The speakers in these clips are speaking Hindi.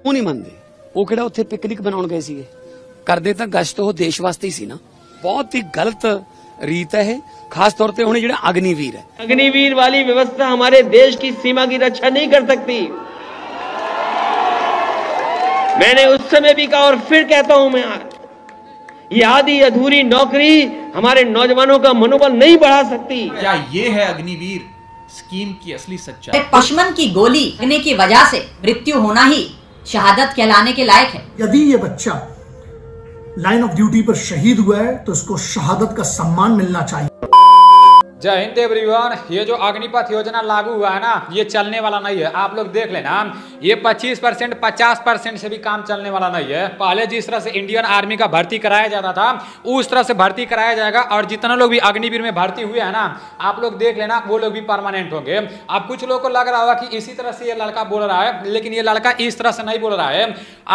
ਉਹ ਨਹੀਂ ਮੰਨਦੇ। ਉਹ ਕਿਹੜਾ ਉੱਥੇ ਪਿਕਨਿਕ ਬਣਾਉਣ ਗਏ ਸੀਗੇ, ਕਰਦੇ ਤਾਂ ਗਸ਼ਤ ਉਹ ਦੇਸ਼ ਵਾਸਤੇ ਹੀ ਸੀ ਨਾ। बहुत ही गलत रीत है, खास तौर पे होने ਜਿਹੜੇ अग्निवीर है। अग्निवीर वाली व्यवस्था हमारे देश की सीमा की रक्षा नहीं कर सकती। मैंने उस समय भी कहा और फिर कहता हूं मैं, ये आधी अधूरी नौकरी हमारे नौजवानों का मनोबल नहीं बढ़ा सकती। क्या ये है अग्निवीर स्कीम की असली सच्चाई? दुश्मन की गोली लगने की वजह से मृत्यु होना ही शहादत कहलाने के लायक है। यदि ये बच्चा लाइन ऑफ ड्यूटी पर शहीद हुआ है तो इसको शहादत का सम्मान मिलना चाहिए। जय हिंद एवरीवन। ये जो अग्निपथ योजना लागू हुआ है ना, ये चलने वाला नहीं है। आप लोग देख लेना, ये 25% 50% से भी काम चलने वाला नहीं है। पहले जिस तरह से इंडियन आर्मी का भर्ती कराया जाता था उस तरह से भर्ती कराया जाएगा, और जितना लोग भी अग्निवीर में भर्ती हुए हैं ना, आप लोग देख लेना, वो लोग भी परमानेंट होंगे। अब कुछ लोगों को लग रहा होगा कि इसी तरह से ये लड़का बोल रहा है, लेकिन ये लड़का इस तरह से नहीं बोल रहा है।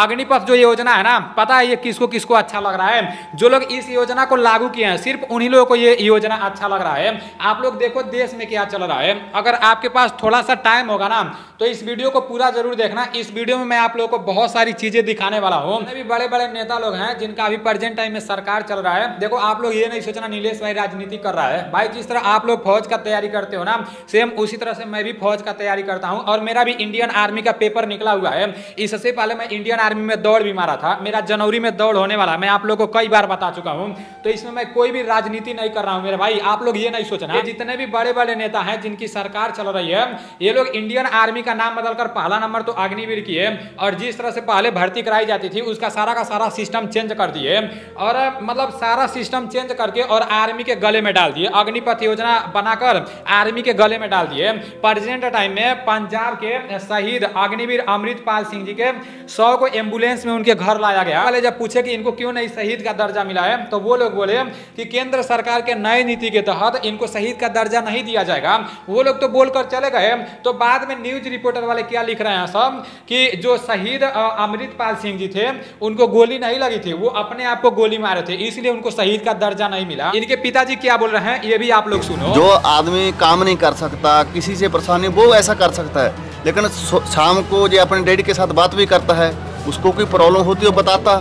अग्निपथ जो योजना है ना, पता है ये किसको किसको अच्छा लग रहा है? जो लोग इस योजना को लागू किए हैं, सिर्फ उन्हीं लोगों को ये योजना अच्छा लग रहा है। आप लोग देखो देश में क्या चल रहा है। अगर आपके पास थोड़ा सा टाइम होगा ना, तो इस वीडियो को पूरा जरूर देखना। इस वीडियो में मैं आप लोगों को बहुत सारी चीजें दिखाने वाला हूँ। भी बड़े बड़े नेता लोग हैं जिनका अभी प्रेजेंट टाइम में सरकार चल रहा है। देखो आप लोग ये नहीं सोचना नीलेश भाई राजनीति कर रहा है। भाई जिस तरह आप लोग फौज का तैयारी करते हो ना, सेम उसी तरह से मैं भी फौज का तैयारी करता हूँ, और मेरा भी इंडियन आर्मी का पेपर निकला हुआ है। इससे पहले मैं इंडियन आर्मी में दौड़ भी मारा था। मेरा जनवरी में दौड़ होने वाला, मैं आप लोग को कई बार बता चुका हूँ। तो इसमें मैं कोई भी राजनीति नहीं कर रहा हूँ मेरे भाई। आप लोग ये नहीं सोचना, जितने भी बड़े बड़े नेता हैं जिनकी सरकार चल रही है, ये लोग इंडियन आर्मी का नाम बदलकर पहला नंबर तो अग्निवीर किए, और जिस तरह से पहले भर्ती कराई जाती थी उसका सारा का सारा सिस्टम चेंज कर दिए, और मतलब सारा सिस्टम चेंज करके और आर्मी के गले में डाल दिए। अग्निपथ योजना बनाकर आर्मी के गले में डाल दिए। प्रेजेंट टाइम में पंजाब के शहीद अग्निवीर अमृतपाल सिंह जी के 100 को एम्बुलेंस में उनके घर लाया गया। पहले जब पूछे कि इनको क्यों नहीं शहीद का दर्जा मिला है, तो वो लोग बोले कि केंद्र सरकार के नए नीति के तहत इनको शहीद का दर्जा नहीं दिया जाएगा। वो लोग तो बोलकर चले गए। तो बाद में न्यूज रिपोर्टर वाले क्या लिख रहे हैं सब, कि जो शहीद अमृतपाल सिंह जी थे उनको गोली नहीं लगी थी, वो अपने आप को गोली मारे थे, इसलिए उनको शहीद का दर्जा नहीं मिला। इनके पिताजी क्या बोल रहे हैं ये भी आप लोग सुनो। जो आदमी काम नहीं कर सकता, किसी से परेशानी, वो ऐसा कर सकता है, लेकिन शाम को जो अपने डैडी के साथ बात भी करता है, उसको कोई प्रॉब्लम होती है बताता,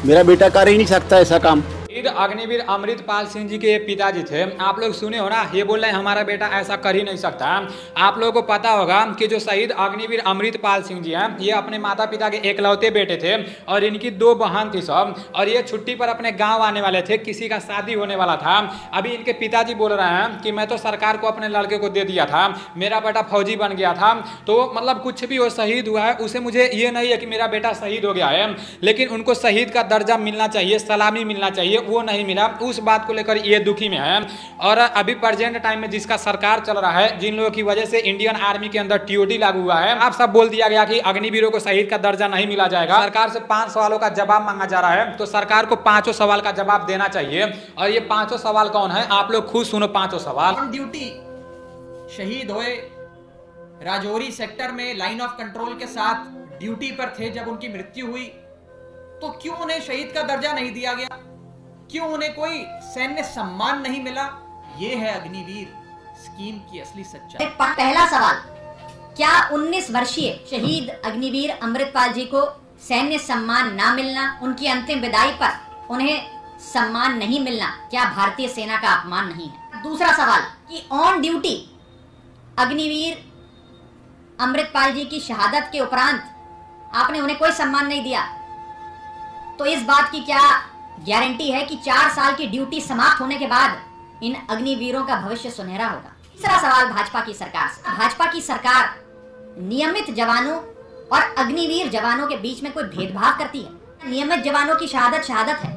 मेरा बेटा कर ही नहीं सकता ऐसा काम। अग्निवीर अमृतपाल सिंह जी के पिताजी थे, आप लोग सुने हो ना, ये बोल रहे हैं हमारा बेटा ऐसा कर ही नहीं सकता। आप लोगों को पता होगा कि जो शहीद अग्निवीर अमृतपाल सिंह जी हैं, ये अपने माता पिता के एकलौते बेटे थे, और इनकी 2 बहन थी सब, और ये छुट्टी पर अपने गांव आने वाले थे, किसी का शादी होने वाला था। अभी इनके पिताजी बोल रहे हैं कि मैं तो सरकार को अपने लड़के को दे दिया था, मेरा बेटा फौजी बन गया था, तो मतलब कुछ भी वो शहीद हुआ है उसे मुझे ये नहीं है कि मेरा बेटा शहीद हो गया है, लेकिन उनको शहीद का दर्जा मिलना चाहिए, सलामी मिलना चाहिए, वो नहीं मिला। उस बात को लेकर ये दुखी में है। और अभी प्रेजेंट टाइम में जिसका सरकार चल रहा है, जिन लोगों की वजह से इंडियन आर्मी के अंदर टीओडी लागू हुआ है, आप सब बोल दिया गया कि अग्निवीरों को शहीद का दर्जा नहीं मिला जाएगा। सरकार से 5 सवालों का जवाब मांगा जा रहा है, तो सरकार को 5 सवाल का जवाब देना चाहिए। और ये 5 सवाल कौन है, आप लोग खुद सुनो 5 सवाल। ऑन ड्यूटी शहीद हुए, राजौरी सेक्टर में लाइन ऑफ कंट्रोल के साथ ड्यूटी पर थे जब उनकी मृत्यु हुई, तो क्यों उन्हें शहीद का दर्जा नहीं दिया गया? क्यों उन्हें कोई सैन्य सम्मान नहीं मिला? ये है अग्निवीर स्कीम की असली सच्चाई। पहला सवाल, क्या 19 वर्षीय शहीद अग्निवीर अमृतपाल जी को सैन्य सम्मान ना मिलना, उनकी अंतिम विदाई पर उन्हें सम्मान नहीं मिलना, क्या भारतीय सेना का अपमान नहीं है? दूसरा सवाल, कि ऑन ड्यूटी अग्निवीर अमृतपाल जी की शहादत के उपरांत आपने उन्हें कोई सम्मान नहीं दिया, तो इस बात की क्या गारंटी है कि 4 साल की ड्यूटी समाप्त होने के बाद इन अग्निवीरों का भविष्य सुनहरा होगा? तीसरा सवाल भाजपा की सरकार से। भाजपा की सरकार नियमित जवानों और अग्निवीर जवानों के बीच में कोई भेदभाव करती है? नियमित जवानों की शहादत शहादत है,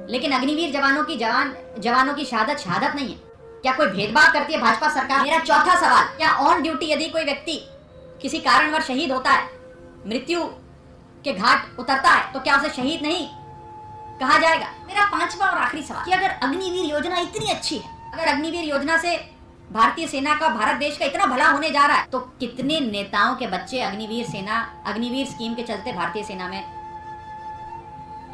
लेकिन अग्निवीर जवानों की शहादत शहादत नहीं है। क्या कोई भेदभाव करती है भाजपा सरकार? मेरा चौथा सवाल, क्या ऑन ड्यूटी यदि कोई व्यक्ति किसी कारणवश शहीद होता है, मृत्यु के घाट उतरता है, तो क्या उसे शहीद नहीं कहा जाएगा? मेरा 5वां और आखिरी सवाल, कि अगर अग्निवीर योजना इतनी अच्छी है, अगर अग्निवीर योजना से भारतीय सेना का, भारत देश का इतना भला होने जा रहा है, तो कितने नेताओं के बच्चे अग्निवीर स्कीम के चलते भारतीय सेना में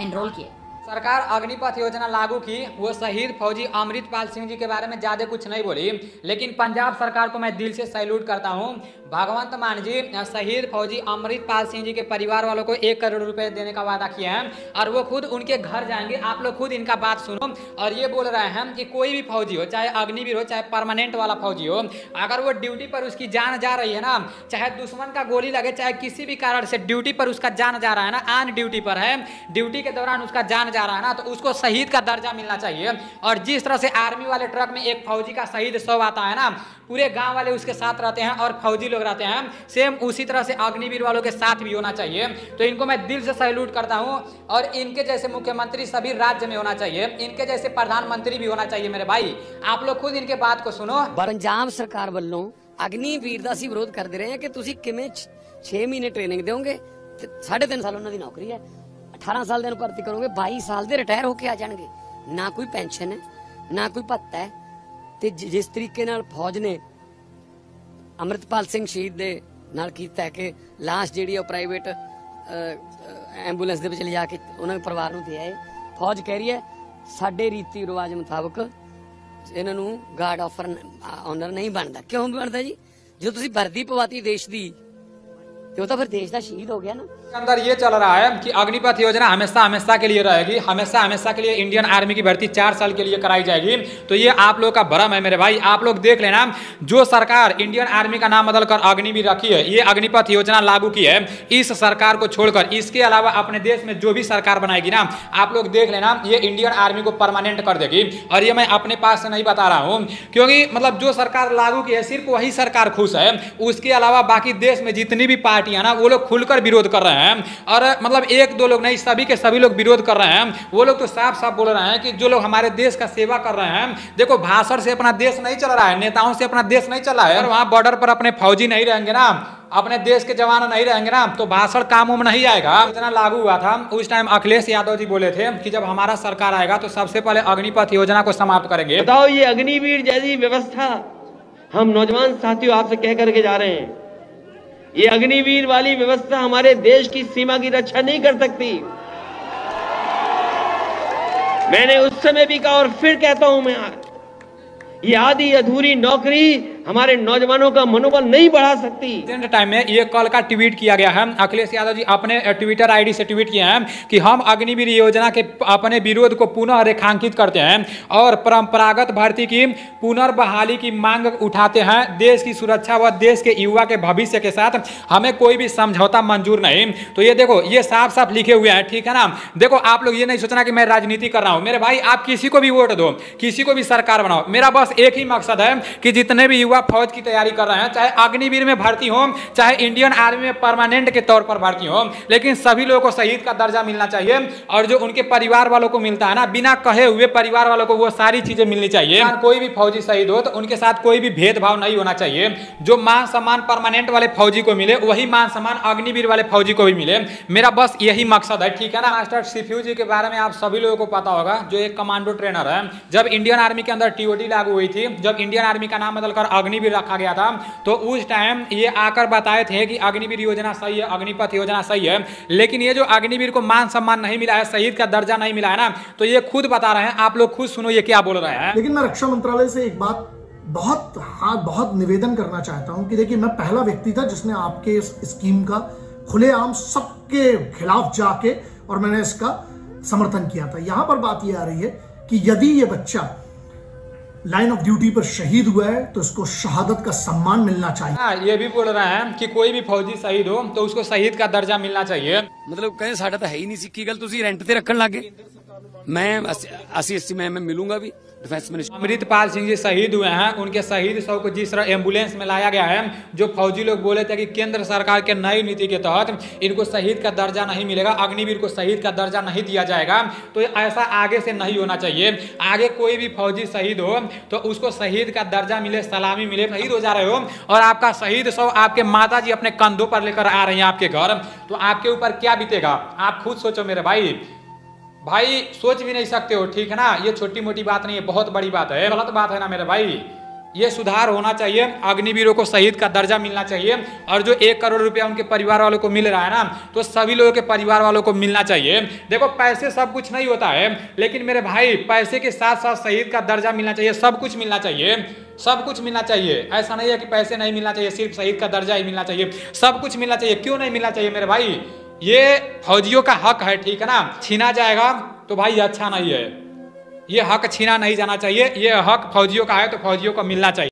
एनरोल किए? सरकार अग्निपथ योजना लागू की, वो शहीद फौजी अमृतपाल सिंह जी के बारे में ज्यादा कुछ नहीं बोली, लेकिन पंजाब सरकार को मैं दिल से सैल्यूट करता हूँ। भगवंत मान जी शहीद फौजी अमृतपाल सिंह जी के परिवार वालों को 1 करोड़ रुपए देने का वादा किया है और वो खुद उनके घर जाएंगे। आप लोग खुद इनका बात सुनो। और ये बोल रहे हैं कि कोई भी फौजी हो, चाहे अग्निवीर हो, चाहे परमानेंट वाला फौजी हो, अगर वो ड्यूटी पर उसकी जान जा रही है ना, चाहे दुश्मन का गोली लगे, चाहे किसी भी कारण से ड्यूटी पर उसका जान जा रहा है ना, ऑन ड्यूटी पर है, ड्यूटी के दौरान उसका जान जा रहा है ना, तो उसको शहीद का दर्जा मिलना चाहिए। और जिस तरह से आर्मी वाले ट्रक में एक फौजी का शहीद शव आता है ना, पूरे गांव वाले उसके साथ रहते हैं और फौजी लोग रहते हैं, सेम उसी तरह से अग्निवीर वालों के साथ भी होना चाहिए। तो इनको मैं दिल से सैल्यूट करता हूं। और इनके जैसे मुख्यमंत्री सभी राज्य में होना चाहिए, इनके जैसे प्रधानमंत्री भी होना चाहिए। मेरे भाई आप लोग खुद इनके बात को सुनो। पंजाब सरकार वालों अग्निवीर ਦਾ ਅਸੀਂ ਵਿਰੋਧ ਕਰਦੇ ਰਹੇ ਹਾਂ ਕਿ ਤੁਸੀਂ ਕਿਵੇਂ 6 ਮਹੀਨੇ ਟ੍ਰੇਨਿੰਗ ਦਿਓਗੇ, 3.5 ਸਾਲ ਉਹਨਾਂ ਦੀ ਨੌਕਰੀ ਹੈ, 18 ਸਾਲ ਦੇ ਨੂੰ ਭਰਤੀ ਕਰੋਗੇ, 22 ਸਾਲ ਦੇ ਰਿਟਾਇਰ ਹੋ ਕੇ ਆ ਜਾਣਗੇ, ਨਾ ਕੋਈ ਪੈਨਸ਼ਨ ਹੈ ਨਾ ਕੋਈ ਭੱਤਾ ਹੈ। ਤੇ ਜਿਸ ਤਰੀਕੇ ਨਾਲ ਫੌਜ ਨੇ ਅਮਰਿਤਪਾਲ ਸਿੰਘ ਸ਼ਹੀਦ ਦੇ ਨਾਲ ਕੀਤਾ ਕਿ ਲਾਸ਼ ਜਿਹੜੀ ਉਹ ਪ੍ਰਾਈਵੇਟ ਐਂਬੂਲੈਂਸ ਦੇ ਵਿੱਚ ਲਿਜਾ ਕੇ ਉਹਨਾਂ ਦੇ ਪਰਿਵਾਰ ਨੂੰ ਦੇ ਆਏ। ਫੌਜ ਕਹਿ ਰਹੀ ਹੈ ਸਾਡੇ ਰੀਤੀ ਰਿਵਾਜ ਮੁਤਾਬਕ ਇਹਨਾਂ ਨੂੰ ਗਾਰਡ ਆਨਰ नहीं बनता। क्यों बनता जी? जो तुसी वर्दी पवाती देश दी तो फिर देश का शहीद हो गया ना। अंदर ये चल रहा है कि अग्निपथ योजना हमेशा हमेशा के लिए रहेगी, हमेशा हमेशा के लिए इंडियन आर्मी की भर्ती 4 साल के लिए कराई जाएगी। तो ये आप लोग का भ्रम है मेरे भाई। आप लोग देख लेना, जो सरकार इंडियन आर्मी का नाम बदलकर अग्निवीर रखी है, ये अग्निपथ योजना लागू की है, इस सरकार को छोड़कर इसके अलावा अपने देश में जो भी सरकार बनाएगी ना, आप लोग देख लेना, ये इंडियन आर्मी को परमानेंट कर देगी। और ये मैं अपने पास से नहीं बता रहा हूँ, क्योंकि मतलब जो सरकार लागू की है सिर्फ वही सरकार खुश है, उसके अलावा बाकी देश में जितनी भी पार्टियां ना वो लोग खुलकर विरोध कर रहे हैं। और मतलब 1-2 लोग नहीं, सभी के सभी लोग विरोध कर रहे हैं। वो लोग तो साफ साफ बोल रहे हैं कि जो लोग हमारे देश का सेवा कर रहे हैं, देखो भाषण से अपना देश नहीं चल रहा है, नेताओं से अपना देश नहीं चला है, और वहां बॉर्डर पर अपने फौजी नहीं रहेंगे ना, अपने देश के जवान नहीं रहेंगे ना, तो भाषण काम में नहीं आएगा। इतना लागू हुआ था उस टाइम अखिलेश यादव जी बोले थे कि जब हमारा सरकार आएगा तो सबसे पहले अग्निपथ योजना को समाप्त करेंगे। बताओ, ये अग्निवीर जैसी व्यवस्था हम नौजवान साथियों आपसे कह करके जा रहे हैं, ये अग्निवीर वाली व्यवस्था हमारे देश की सीमा की रक्षा नहीं कर सकती। मैंने उस समय भी कहा और फिर कहता हूं मैं, ये आधी अधूरी नौकरी हमारे नौजवानों का मनोबल नहीं बढ़ा सकती। टाइम में ये कल का ट्वीट किया गया है, अखिलेश यादव जी अपने ट्विटर आईडी से ट्वीट किए हैं कि हम अग्निवीर योजना के अपने विरोध को पुनः रेखांकित करते हैं और परंपरागत भर्ती की पुनर्बहाली की मांग उठाते हैं। देश की सुरक्षा व देश के युवा के भविष्य के साथ हमें कोई भी समझौता मंजूर नहीं। तो ये देखो, ये साफ साफ लिखे हुए हैं, ठीक है ना। देखो आप लोग ये नहीं सोचना कि मैं राजनीति कर रहा हूं। मेरे भाई आप किसी को भी वोट दो, किसी को भी सरकार बनाओ, मेरा बस एक ही मकसद है कि जितने भी युवा फौज की तैयारी कर रहे हैं, चाहे अग्निवीर में भर्ती हो, चाहे इंडियन आर्मी में परमानेंट के तौर पर भर्ती हो, लेकिन सभी लोगों को शहीद का दर्जा मिलना चाहिए। और जो उनके परिवार वालों को मिलता है ना, बिना कहे हुए परिवार वालों को वो सारी चीजें मिलनी चाहिए। कोई भी फौजी शहीद हो तो उनके साथ कोई भी भेदभाव नहीं होना चाहिए। जो मान सम्मान परमानेंट वाले फौजी को मिले, वही मान सम्मान अग्निवीर वाले फौजी को भी मिले। मेरा बस यही मकसद है, ठीक है ना। मास्टर सीपीयू जी के बारे में आप सभी लोगों को पता होगा, जो एक कमांडो ट्रेनर है। जब इंडियन आर्मी के अंदर टीओडी लागू हुई थी, जब इंडियन आर्मी का नाम बदलकर अग्निवीर रखा गया था, तो उस टाइम ये आकर बताए थे कि अग्निवीर योजना सही है, अग्निपथ योजना सही है। लेकिन ये जो अग्निवीर को मान सम्मान नहीं मिला है, शहीद का दर्जा नहीं मिला है ना, तो ये खुद बता रहे हैं। आप लोग खुद सुनो ये क्या बोल रहे हैं। लेकिन मैं रक्षा मंत्रालय से एक बात बहुत निवेदन करना चाहता हूं कि देखिए, मैं पहला व्यक्ति था जिसने आपके इस स्कीम का खुलेआम सबके खिलाफ जाके और मैंने इसका समर्थन किया था। यहां पर बात यह आ रही है कि यदि ये बच्चा लाइन ऑफ ड्यूटी पर शहीद हुआ है तो इसको शहादत का सम्मान मिलना चाहिए। हाँ, ये भी बोल रहे हैं कि कोई भी फौजी शहीद हो तो उसको शहीद का दर्जा मिलना चाहिए। मतलब कहें साडा तो है ही नहीं सी की गल, तुसी रेंट ते रखन लगे। मैं 80 में मिलूंगा भी डिफेंस मिनिस्टर। अमृतपाल सिंह जी शहीद हुए हैं, उनके शहीद शव को जिस तरह एम्बुलेंस में लाया गया है, जो फौजी लोग बोले थे कि केंद्र सरकार के नई नीति के तहत इनको शहीद का दर्जा नहीं मिलेगा, अग्निवीर को शहीद का दर्जा नहीं दिया जाएगा, तो ऐसा आगे से नहीं होना चाहिए। आगे कोई भी फौजी शहीद हो तो उसको शहीद का दर्जा मिले, सलामी मिले। शहीद हो जा रहे हो और आपका शहीद शव आपके माता जी अपने कंधों पर लेकर आ रही हैं आपके घर, तो आपके ऊपर क्या बीतेगा आप खुद सोचो मेरे भाई सोच भी नहीं सकते हो, ठीक है ना। ये छोटी मोटी बात नहीं है, बहुत बड़ी बात है, गलत बात है ना मेरे भाई। ये सुधार होना चाहिए, अग्निवीरों को शहीद का दर्जा मिलना चाहिए। और जो 1 करोड़ रुपया उनके परिवार वालों को मिल रहा है ना, तो सभी लोगों के परिवार वालों को मिलना चाहिए। देखो पैसे सब कुछ नहीं होता है, लेकिन मेरे भाई पैसे के साथ साथ शहीद का दर्जा मिलना चाहिए, सब कुछ मिलना चाहिए, सब कुछ मिलना चाहिए। ऐसा नहीं है कि पैसे नहीं मिलना चाहिए, सिर्फ शहीद का दर्जा ही मिलना चाहिए, सब कुछ मिलना चाहिए। क्यों नहीं मिलना चाहिए मेरे भाई? ये फौजियों का हक है, ठीक है ना। छीना जाएगा तो भाई अच्छा नहीं है, ये हक छीना नहीं जाना चाहिए। ये हक फौजियों का है तो फौजियों को मिलना चाहिए।